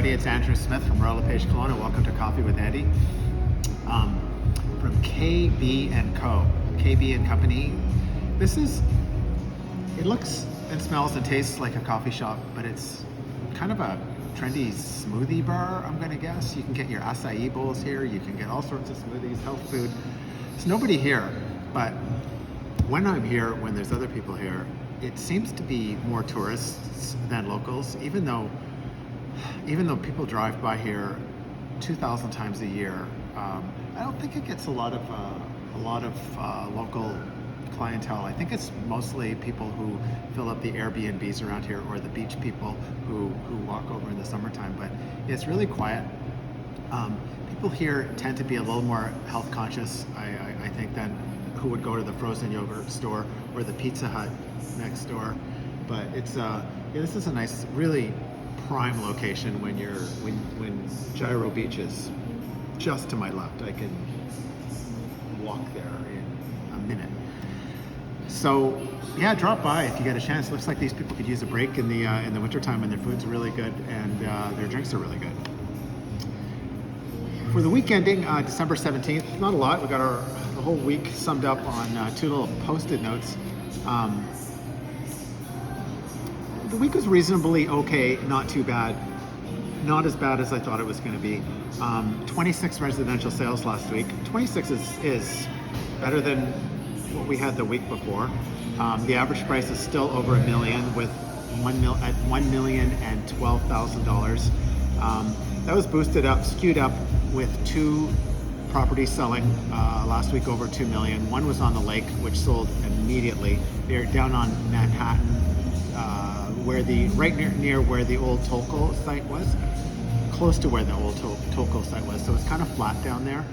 everybody. It's Andrew Smith from Royal LePage Kelowna. Welcome to Coffee with Andy from KB & Co. KB & Company. It looks and smells and tastes like a coffee shop, but it's kind of a trendy smoothie bar, I'm gonna guess. You can get your acai bowls here. You can get all sorts of smoothies, health food. There's nobody here, but when I'm here, when there's other people here, it seems to be more tourists than locals, even though people drive by here 2,000 times a year. I don't think it gets a lot of local clientele. I think it's mostly people who fill up the Airbnbs around here, or the beach people who walk over in the summertime. But it's really quiet. People here tend to be a little more health conscious, I think, than who would go to the frozen yogurt store or the Pizza Hut next door. But it's this is a nice, really prime location when Gyro Beach is just to my left. I can walk there in a minute. So yeah, drop by if you get a chance. Looks like these people could use a break in the wintertime when their food's really good and their drinks are really good. For the week ending December 17th, not a lot. We got the whole week summed up on two little post-it notes. The week was reasonably okay, not too bad. Not as bad as I thought it was going to be. 26 residential sales last week. 26 is better than what we had the week before. The average price is still over $1 million, with at $1,012,000. That was boosted up, skewed up with two properties selling last week over $2 million. One was on the lake, which sold immediately. They're down on Manhattan, right near where the old Tolco site was, close to where the old Tolco site was. So it's kind of flat down there.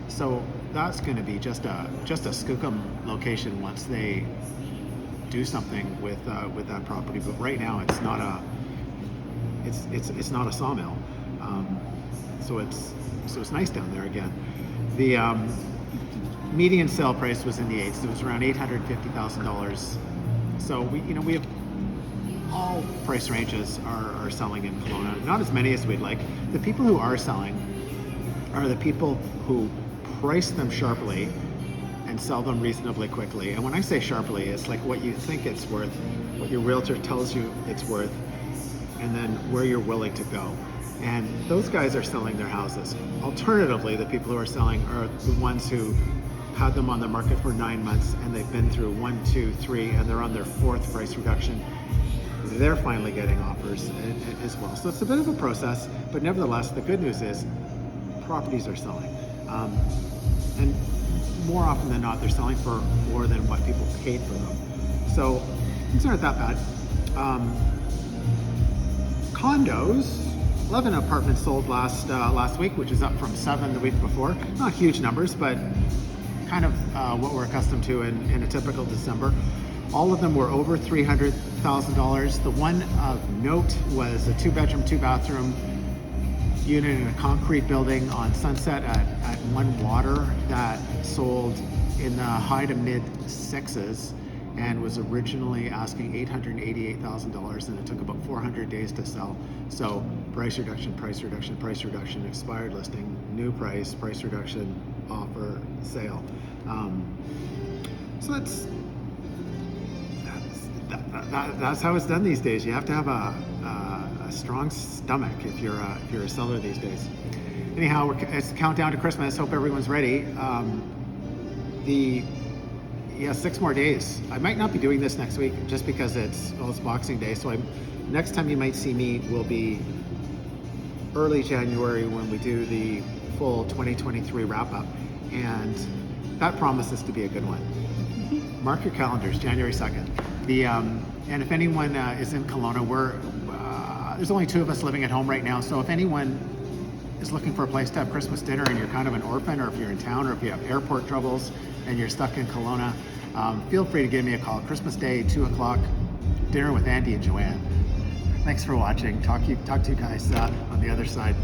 So that's going to be just a skookum location once they do something with that property. But right now it's not a sawmill. So it's nice down there again. The median sale price was in the eights. It was around $850,000. So we have all price ranges are selling in Kelowna. Not as many as we'd like. The people who are selling are the people who price them sharply and sell them reasonably quickly. And when I say sharply, it's like what you think it's worth, what your realtor tells you it's worth, and then where you're willing to go. And those guys are selling their houses. Alternatively, the people who are selling are the ones who had them on the market for 9 months and they've been through 1, 2, 3, and they're on their 4th price reduction. They're finally getting offers as well. So it's a bit of a process, but nevertheless, the good news is properties are selling. And more often than not, they're selling for more than what people paid for them. So things aren't that bad. Condos, 11 apartments sold last week, which is up from 7 the week before. Not huge numbers, but kind of what we're accustomed to in a typical December. All of them were over $300,000. The one of note was a 2-bedroom, 2-bathroom unit in a concrete building on Sunset at One Water that sold in the high to mid 6s and was originally asking $888,000, and it took about 400 days to sell. So price reduction, expired listing, new price reduction, offer, sale. So that's how it's done these days. You have to have a strong stomach if you're a seller these days. Anyhow, it's the countdown to Christmas. Hope everyone's ready. 6 more days. I might not be doing this next week just because it's Boxing Day. So next time you might see me will be early January when we do the full 2023 wrap up, and that promises to be a good one. Mark your calendars, January 2nd. And if anyone is in Kelowna, there's only 2 of us living at home right now. So if anyone is looking for a place to have Christmas dinner and you're kind of an orphan, or if you're in town, or if you have airport troubles and you're stuck in Kelowna, feel free to give me a call. Christmas Day, 2 o'clock, dinner with Andy and Joanne. Thanks for watching. Talk to you guys on the other side.